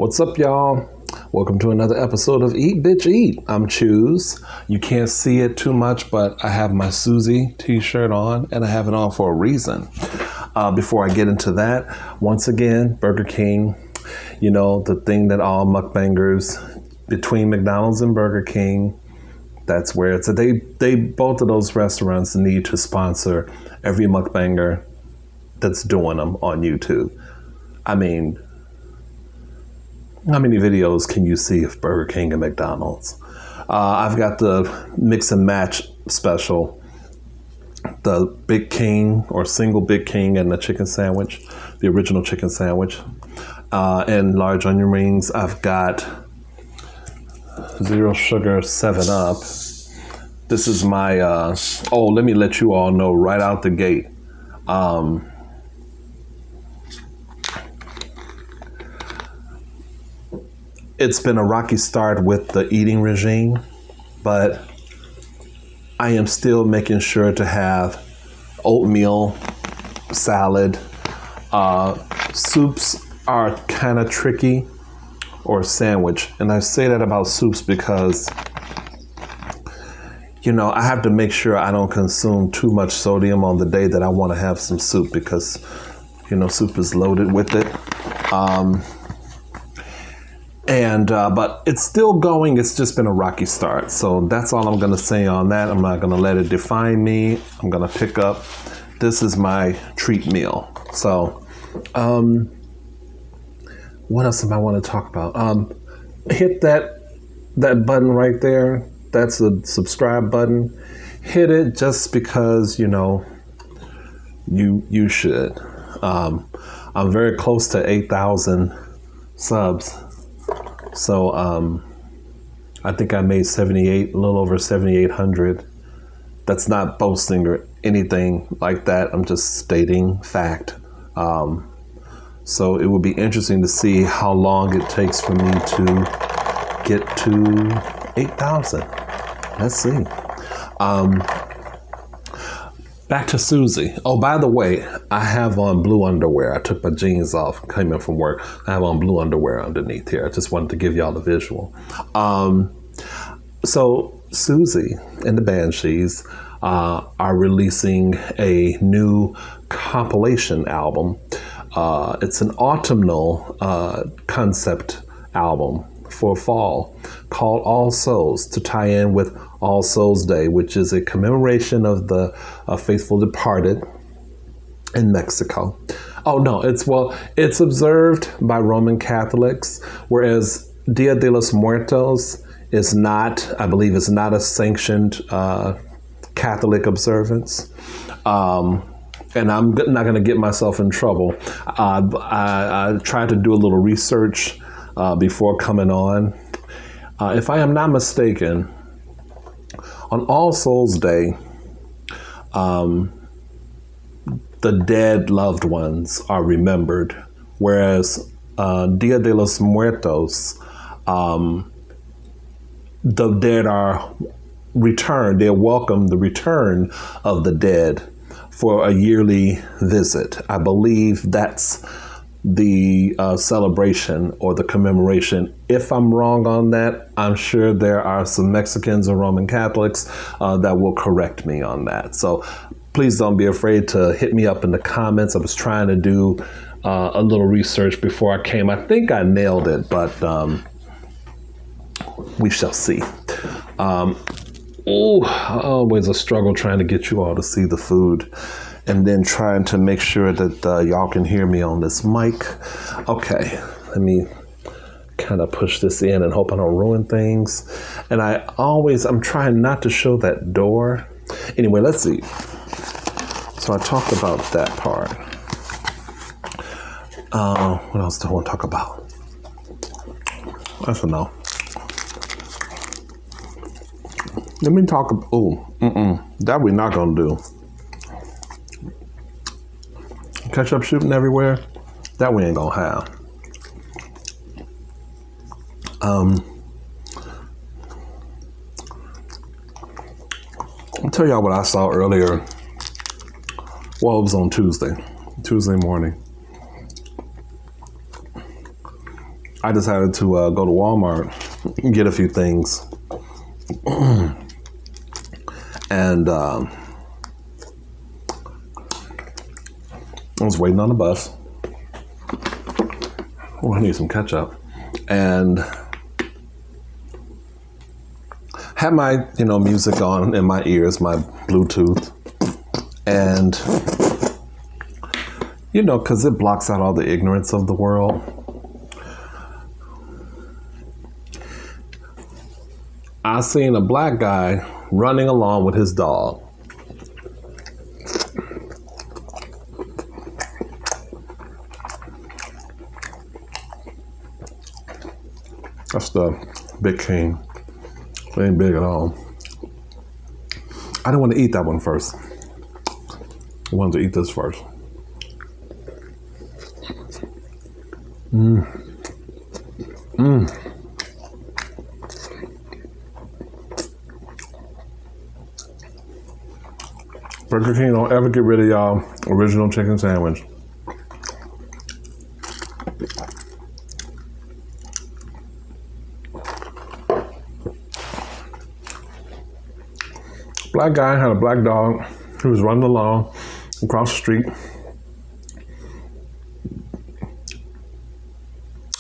What's up, y'all? Welcome to another episode of Eat Bitch Eat. I'm Choose. You can't see it too much, but I have my Susie t-shirt on, and I have it on for a reason. Before I get into that, once again, Burger King, you know, the thing that all mukbangers between McDonald's and Burger King, that's where it's they both of those restaurants need to sponsor every mukbanger that's doing them on YouTube. I mean, how many videos can you see of Burger King and McDonald's? I've got the mix and match special, the Big King or single Big King and the chicken sandwich, the original chicken sandwich, and large onion rings. I've got zero sugar 7-Up. This is my, let me let you all know right out the gate. It's been a rocky start with the eating regime, but I am still making sure to have oatmeal, salad. Soups are kind of tricky, or sandwich. And I say that about soups because, you know, I have to make sure I don't consume too much sodium on the day that I want to have some soup because, you know, soup is loaded with it. But it's still going. It's just been a rocky start. So that's all I'm going to say on that. I'm not going to let it define me. I'm going to pick up. This is my treat meal. So, what else am I want to talk about? Hit that button right there. That's a subscribe button. Hit it just because, you know, you should. I'm very close to 8,000 subs. So I think I made a little over 7,800. That's not boasting or anything like that. I'm just stating fact. So it will be interesting to see how long it takes for me to get to 8,000. Let's see. Back to Susie. Oh, by the way, I have on blue underwear. I took my jeans off, came in from work. I have on blue underwear underneath here. I just wanted to give y'all the visual. So Susie and the Banshees are releasing a new compilation album. It's an autumnal concept album for fall called All Souls, to tie in with All Souls Day, which is a commemoration of the faithful departed in Mexico. Oh no, it's observed by Roman Catholics, whereas Dia de los Muertos is not, I believe, is not a sanctioned Catholic observance. And I'm not going to get myself in trouble. I tried to do a little research before coming on. If I am not mistaken, on All Souls Day, the dead loved ones are remembered, whereas Dia de los Muertos, the dead are returned. They welcome the return of the dead for a yearly visit. I believe that's the celebration or the commemoration. If I'm wrong on that, I'm sure there are some Mexicans or Roman Catholics that will correct me on that. So please don't be afraid to hit me up in the comments. I was trying to do a little research before I came. I think I nailed it, but we shall see. Always a struggle trying to get you all to see the food, and then trying to make sure that y'all can hear me on this mic. Okay, let me kind of push this in and hope I don't ruin things. And I'm trying not to show that door. Anyway, let's see. So I talked about that part. What else do I want to talk about? I don't know. Let me talk. That we're not gonna do. Ketchup shooting everywhere. That we ain't gonna have. I'll tell y'all what I saw earlier. Well, it was on Tuesday morning. I decided to go to Walmart and get a few things. And I was waiting on the bus. Oh, I need some ketchup. And had my, music on in my ears, my Bluetooth. And, because it blocks out all the ignorance of the world. I seen a black guy running along with his dog. That's the Big King. It ain't big at all. I didn't want to eat that one first. I wanted to eat this first. Burger King, don't ever get rid of y'all original chicken sandwich. Black guy had a black dog who was running along across the street.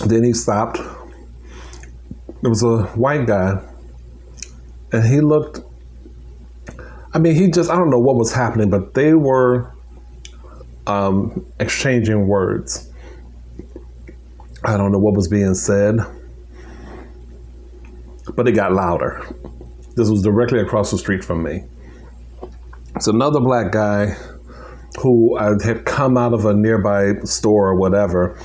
Then he stopped. There was a white guy, and he looked, I don't know what was happening, but they were exchanging words. I don't know what was being said, but it got louder. This was directly across the street from me. It's another black guy who had come out of a nearby store or whatever,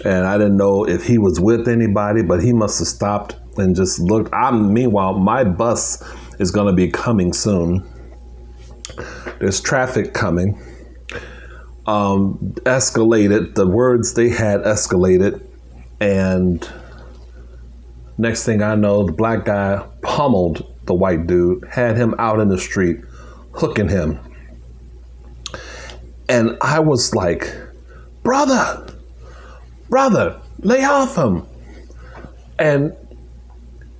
and I didn't know if he was with anybody, but he must have stopped and just looked. Meanwhile, my bus is going to be coming soon. There's traffic coming. Escalated. The words they had escalated, and next thing I know, the black guy pummeled the white dude, had him out in the street, hooking him. And I was like, brother, lay off him. And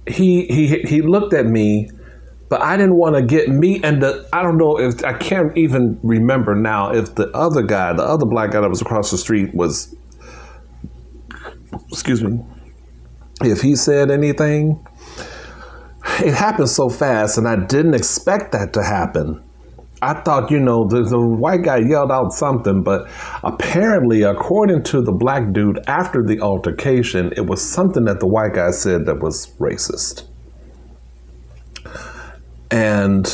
he looked at me, but I didn't want to get me. And I don't know if, I can't even remember now if the other black guy that was across the street was, if he said anything. It happened so fast, and I didn't expect that to happen. I thought, the white guy yelled out something, but apparently, according to the black dude after the altercation, it was something that the white guy said that was racist. And,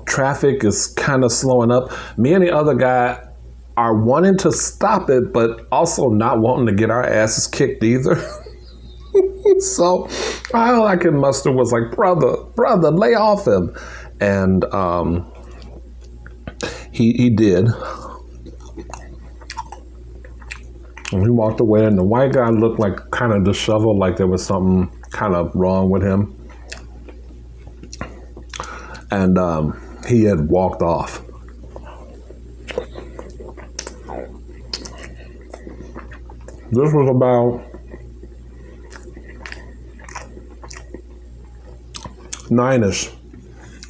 traffic is kind of slowing up. Me and the other guy are wanting to stop it, but also not wanting to get our asses kicked either. So all I could muster was like, brother, lay off him. And he did. And he walked away, and the white guy looked like kind of disheveled, like there was something kind of wrong with him. And he had walked off. This was about 9-ish,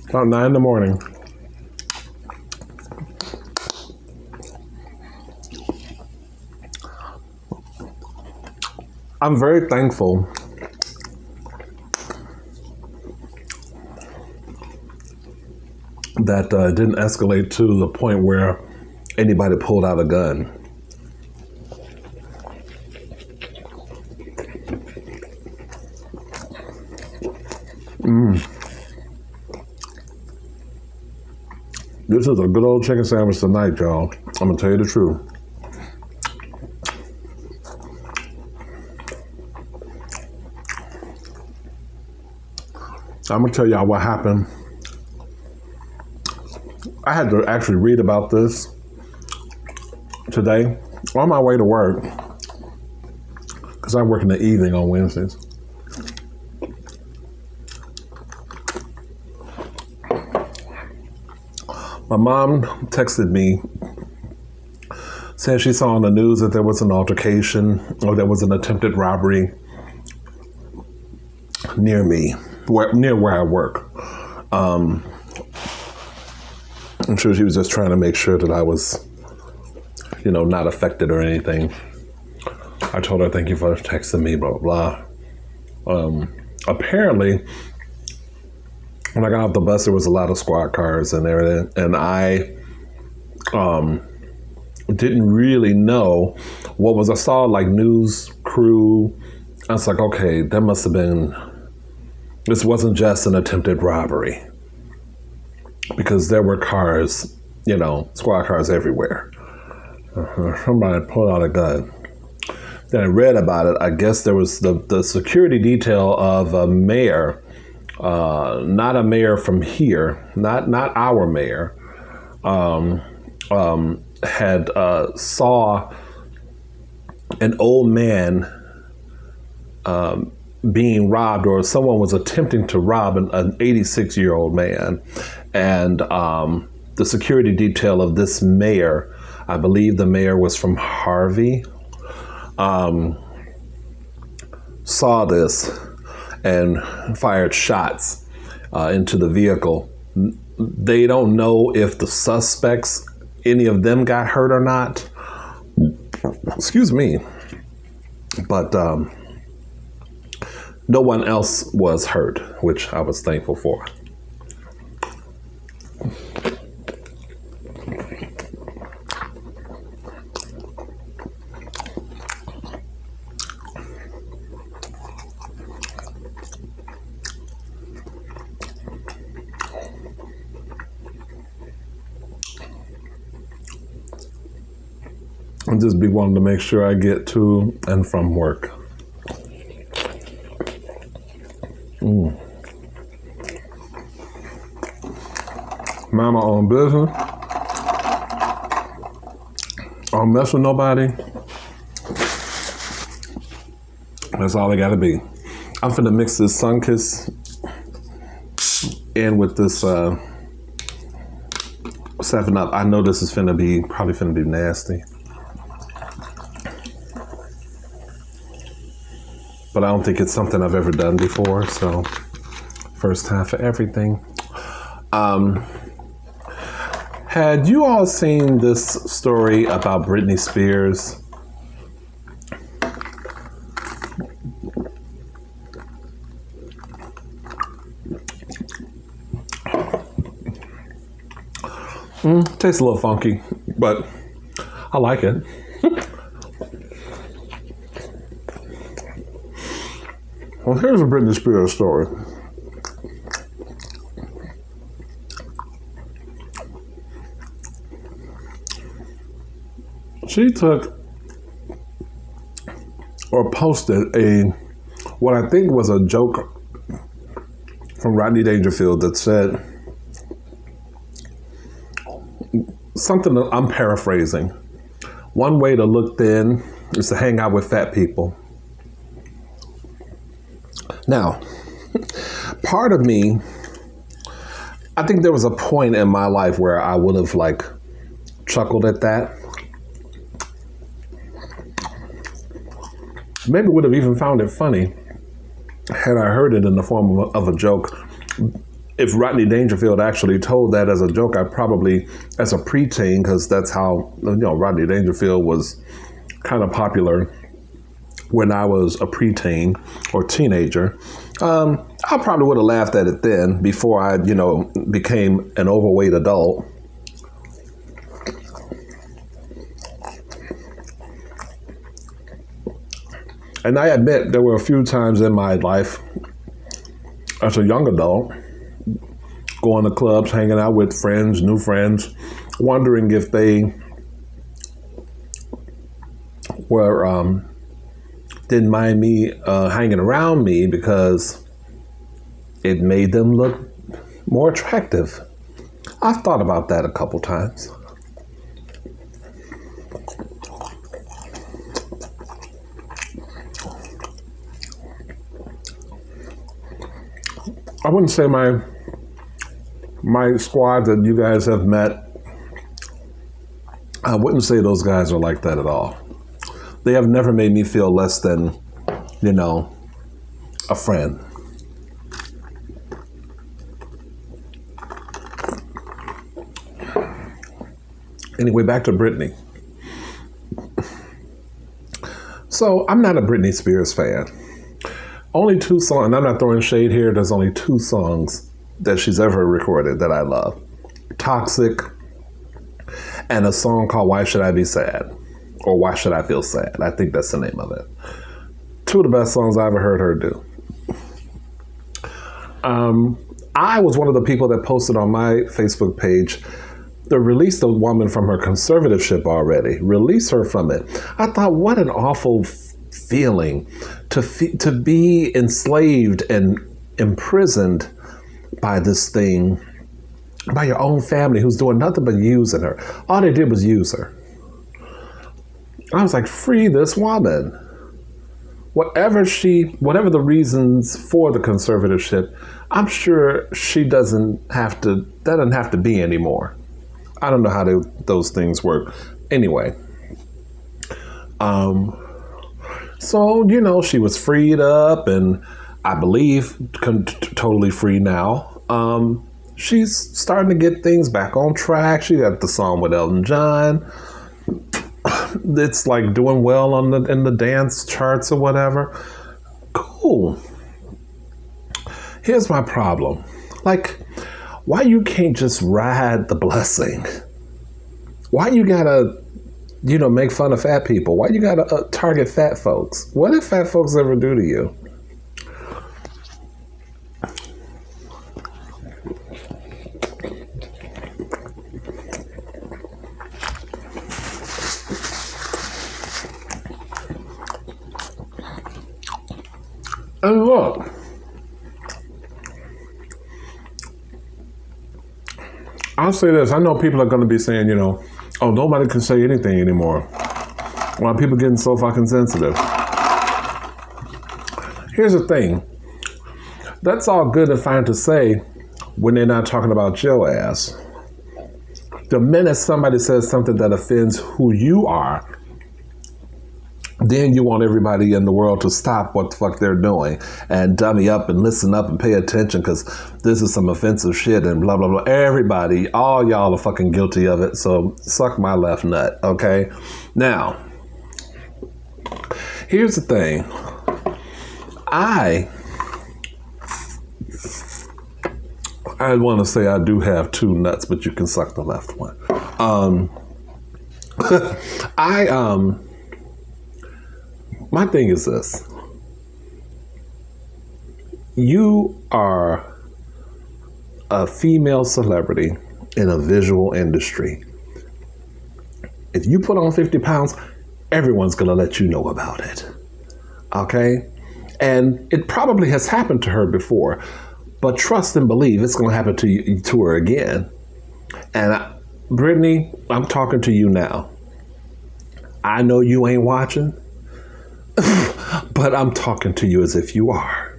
about 9 in the morning. I'm very thankful that it didn't escalate to the point where anybody pulled out a gun. This is a good old chicken sandwich tonight, y'all. I'm gonna tell you the truth. I'm gonna tell y'all what happened. I had to actually read about this today on my way to work, because I work in the evening on Wednesdays. My mom texted me said she saw on the news that there was an altercation or there was an attempted robbery near me, near where I work. I'm sure she was just trying to make sure that I was, not affected or anything. I told her, thank you for texting me, blah, blah, blah. Apparently, when I got off the bus, there was a lot of squad cars and everything, and I didn't really know what was. I saw like news crew. I was like, okay, that must have been. This wasn't just an attempted robbery, because there were cars, squad cars everywhere. Somebody pulled out a gun. Then I read about it. I guess there was the security detail of a mayor. Not a mayor from here, not our mayor, had saw an old man being robbed, or someone was attempting to rob an 86-year-old man, and the security detail of this mayor, I believe the mayor was from Harvey, saw this and fired shots into the vehicle. They don't know if the suspects, any of them got hurt or not. Excuse me. But no one else was hurt, which I was thankful for. I'll just be wanting to make sure I get to and from work. Mind my own business. I don't mess with nobody. That's all I gotta be. I'm finna mix this Sunkiss in with this 7-Up. I know this is probably finna be nasty. But I don't think it's something I've ever done before, so first time for everything. Had you all seen this story about Britney Spears? Tastes a little funky, but I like it. Well, here's a Britney Spears story. She took or posted what I think was a joke from Rodney Dangerfield that said something that I'm paraphrasing. One way to look thin is to hang out with fat people. Now, part of me, I think there was a point in my life where I would have chuckled at that. Maybe would have even found it funny had I heard it in the form of a joke. If Rodney Dangerfield actually told that as a joke, I probably, as a preteen, because that's how, Rodney Dangerfield was kind of popular when I was a preteen or teenager, I probably would have laughed at it then before I, became an overweight adult. And I admit there were a few times in my life as a young adult, going to clubs, hanging out with friends, new friends, wondering if they were didn't mind me hanging around me because it made them look more attractive. I've thought about that a couple times. I wouldn't say my squad that you guys have met I wouldn't say those guys are like that at all. They have never made me feel less than, a friend. Anyway, back to Britney. So I'm not a Britney Spears fan. Only 2 songs, and I'm not throwing shade here, there's only 2 songs that she's ever recorded that I love. Toxic and a song called Why Should I Be Sad? Or Why Should I Feel Sad? I think that's the name of it. 2 of the best songs I ever heard her do. I was one of the people that posted on my Facebook page to release the woman from her conservatorship already. Release her from it. I thought, what an awful feeling to be enslaved and imprisoned by this thing, by your own family who's doing nothing but using her. All they did was use her. I was like, free this woman. Whatever the reasons for the conservatorship, I'm sure she doesn't have to be anymore. I don't know how those things work. Anyway, so, she was freed up and I believe totally free now. She's starting to get things back on track. She got the song with Elton John. It's like doing well in the dance charts or whatever. Cool. Here's my problem. Like, why you can't just ride the blessing? Why you gotta, make fun of fat people? Why you gotta target fat folks? What did fat folks ever do to you? And look, I'll say this. I know people are going to be saying, oh, nobody can say anything anymore. Why people getting so fucking sensitive? Here's the thing. That's all good and fine to say when they're not talking about your ass. The minute somebody says something that offends who you are, then you want everybody in the world to stop what the fuck they're doing and dummy up and listen up and pay attention because this is some offensive shit and blah, blah, blah. Everybody, all y'all are fucking guilty of it. So suck my left nut, okay? Now, here's the thing. I want to say I do have 2 nuts, but you can suck the left one. My thing is this. You are a female celebrity in a visual industry. If you put on 50 pounds, everyone's going to let you know about it. Okay? And it probably has happened to her before, but trust and believe it's going to happen to her again. And Britney, I'm talking to you now. I know you ain't watching. But I'm talking to you as if you are.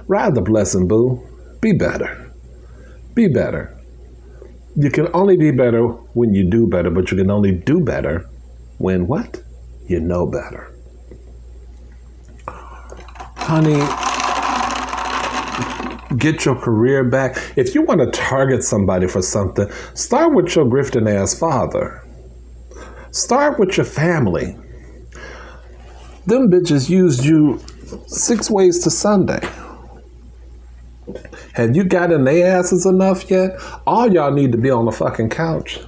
Ride the blessing, boo. Be better. Be better. You can only be better when you do better, but you can only do better when what? You know better. Honey, get your career back. If you want to target somebody for something, start with your grifting ass father. Start with your family. Them bitches used you 6 ways to Sunday. Have you gotten their asses enough yet? All y'all need to be on the fucking couch.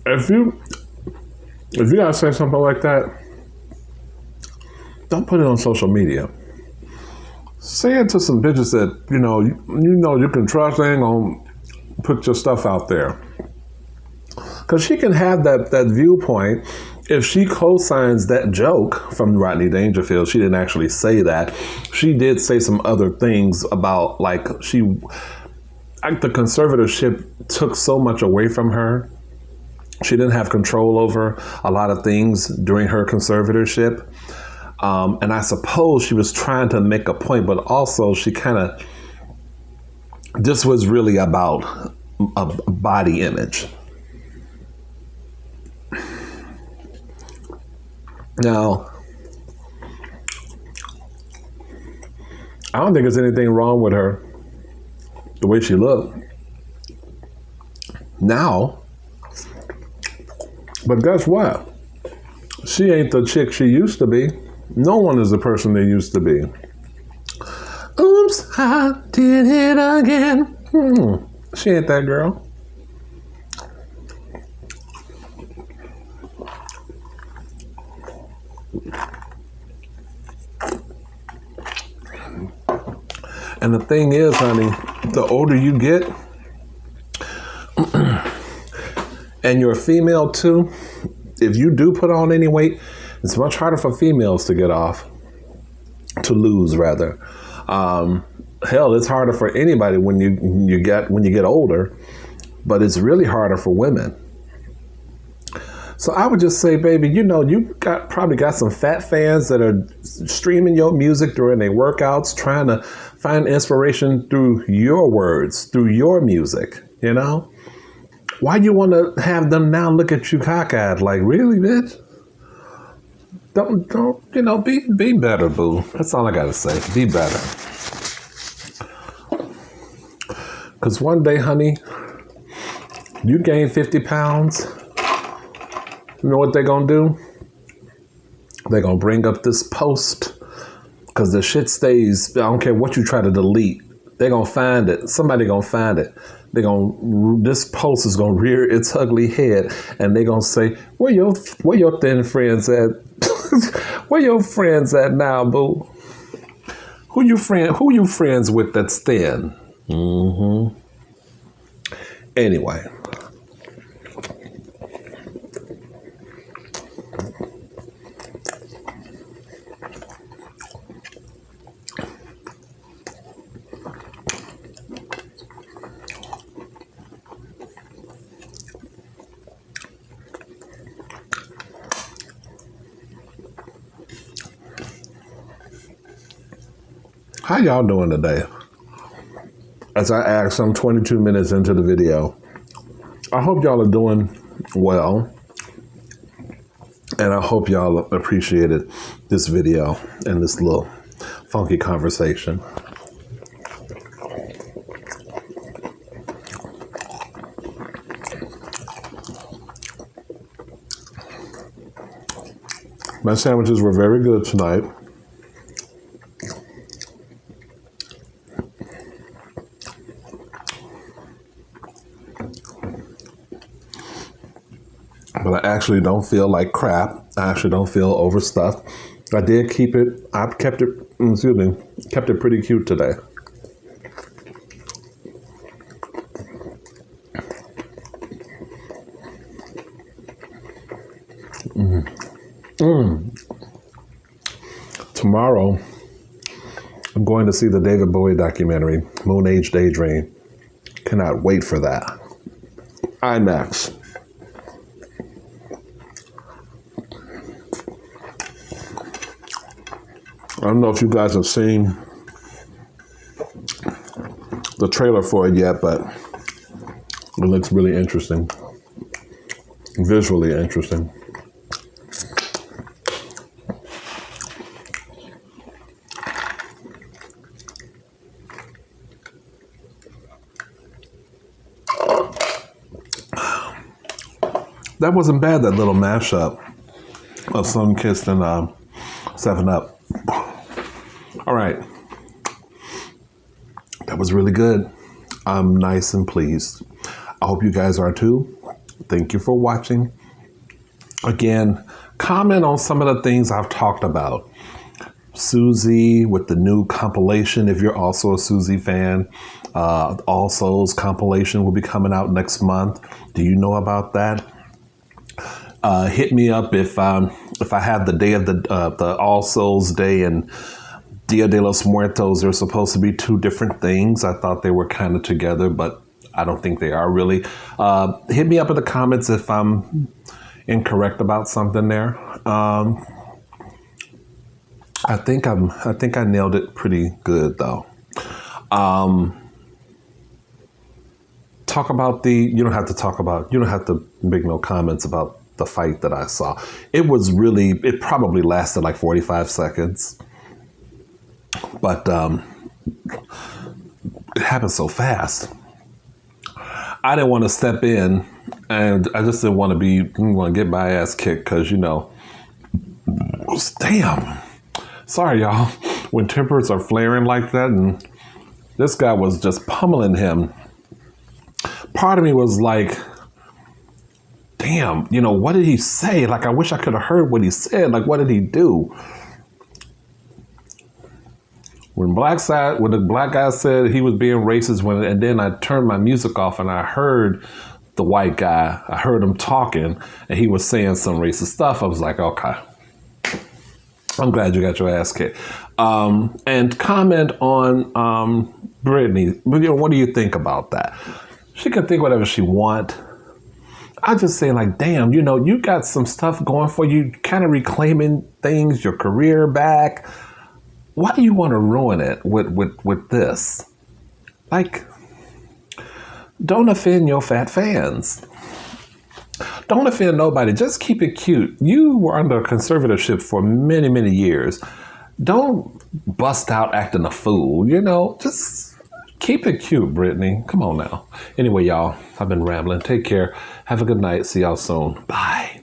If you gotta say something like that, don't put it on social media. Say it to some bitches that you can trust. They ain't gonna put your stuff out there. Cause she can have that viewpoint if she co-signs that joke from Rodney Dangerfield. She didn't actually say that. She did say some other things about the conservatorship took so much away from her. She didn't have control over a lot of things during her conservatorship. And I suppose she was trying to make a point, but also she kind of, this was really about a body image. Now, I don't think there's anything wrong with her, the way she looked. Now, but guess what? She ain't the chick she used to be. No one is the person they used to be. Oops, I did it again. She ain't that girl. And the thing is, honey, the older you get, and you're a female too, if you do put on any weight, it's much harder for females to get off, to lose rather. Hell, it's harder for anybody when you get older, but it's really harder for women. So I would just say, baby, you probably got some fat fans that are streaming your music during their workouts, trying to find inspiration through your words, through your music, Why you want to have them now look at you cockeyed like, really, bitch? Don't, be better, boo. That's all I got to say. Be better. Because one day, honey, you gain 50 pounds. You know what they're going to do? They're going to bring up this post because the shit stays. I don't care what you try to delete. They're going to find it. Somebody going to find it. This post is going to rear its ugly head and they're going to say, where your thin friends at? Where your friends at now, boo? Who you friends with that's thin? Anyway. How y'all doing today? As I asked, I'm 22 minutes into the video. I hope y'all are doing well. And I hope y'all appreciated this video and this little funky conversation. My sandwiches were very good tonight. But I actually don't feel like crap. I actually don't feel overstuffed. I kept it pretty cute today. Tomorrow, I'm going to see the David Bowie documentary, Moon Age Daydream. Cannot wait for that. IMAX. I don't know if you guys have seen the trailer for it yet, but it looks really interesting. Visually interesting. That wasn't bad, that little mashup of Sunkissed and 7-Up. All right. That was really good. I'm nice and pleased. I hope you guys are too. Thank you for watching. Again, comment on some of the things I've talked about. Susie with the new compilation, if you're also a Susie fan. All Souls compilation will be coming out next month. Do you know about that? Hit me up if I have the day of the All Souls Day and Dia de los Muertos. They're supposed to be two different things. I thought they were kind of together, but I don't think they are really. Hit me up in the comments if I'm incorrect about something there. I think I nailed it pretty good though. Talk about you don't have to make no comments about the fight that I saw. It probably lasted like 45 seconds, but it happened so fast. I didn't want to step in, and I just didn't want to get my ass kicked because, damn. Sorry, y'all. When tempers are flaring like that, and this guy was just pummeling him, part of me was like, damn, what did he say? Like, I wish I could have heard what he said. Like, what did he do? When the black guy said he was being racist, and then I turned my music off and I heard the white guy, I heard him talking, and he was saying some racist stuff. I was like, okay, I'm glad you got your ass kicked. And comment on Britney. What do you think about that? She can think whatever she want. I just say, like, damn, you got some stuff going for you, kind of reclaiming things, your career back. Why do you want to ruin it with this? Like, don't offend your fat fans. Don't offend nobody. Just keep it cute. You were under conservatorship for many, many years. Don't bust out acting a fool. Just keep it cute, Britney. Come on now. Anyway, y'all, I've been rambling. Take care. Have a good night. See y'all soon. Bye.